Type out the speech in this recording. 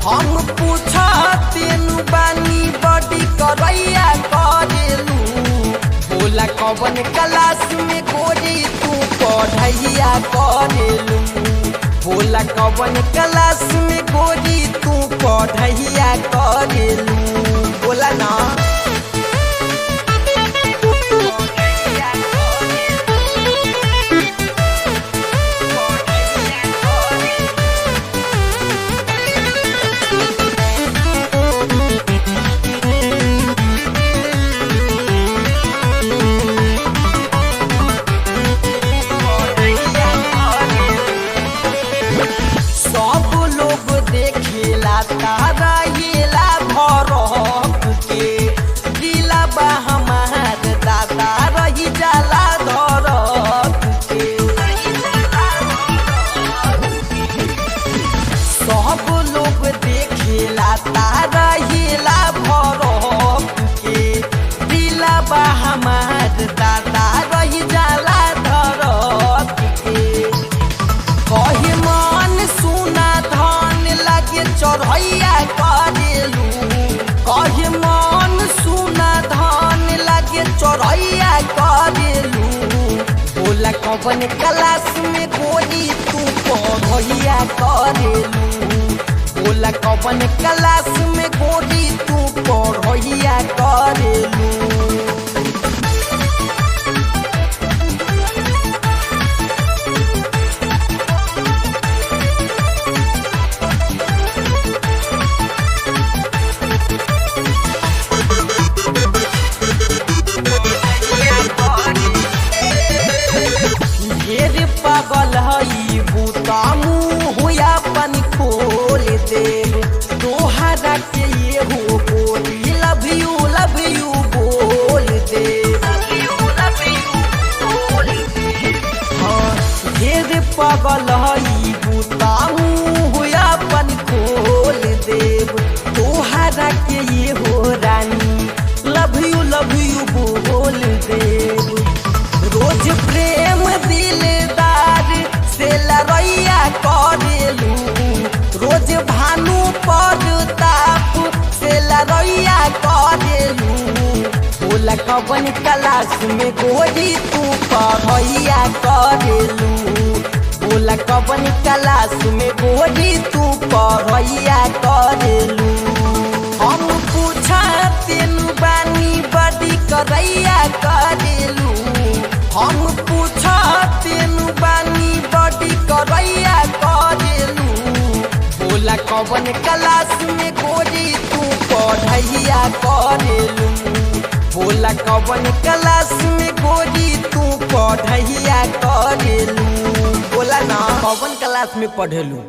हम पूछा तेनु बानी बड़ी करैया करेलू बोला कवन क्लास में गोरी तू पढ़ैया करेलू बोला कवन क्लास में गोरी तू पढ़ैया करेलू बोला ना तारा येला भरक के दिला बा हमार दादा रही जाला धरक के सब लोग देखेला तारा येला भरक के दिला बा हमार दादा रही जाला धरक के कहे मन सुना धन लगे चढ़ैया करेलू कहे मन सुना धान लगे चढ़ैया करेलू बोला कवन क्लास में गोरी तू पढ़ैया करेलू बोला कवन क्लास में गोरी तू पढ़ैया करेलू ढेर पागल हई बूता मुँह अपन खोल दे तोहरा के ये हो बोली लव यू बोल दे हाँ ढेर पागल हई बूता मुँह अपन खोल देव तोहरा के ये हो रानी लव यू बोल देव रोज प्रेम दिलदार से लड़ैया करेलू रोज भानु प्रताप से लड़ैया करेलू बोला कवन क्लास में गोरी तू पढ़ैया करेलू बोला कवन क्लास में गोरी तू पढ़ैया करेलू हम पूछा तेनु बानी बड़ी करैया करेलू हम पूछा तेनु बानी बड़ी करैया करेलू बोला कवन क्लास में गोरी तू पढ़ैया करेलू बोला कवन क्लास में गोरी तू पढ़ैया करेलू बोला ना कवन क्लास में पढ़ेलू।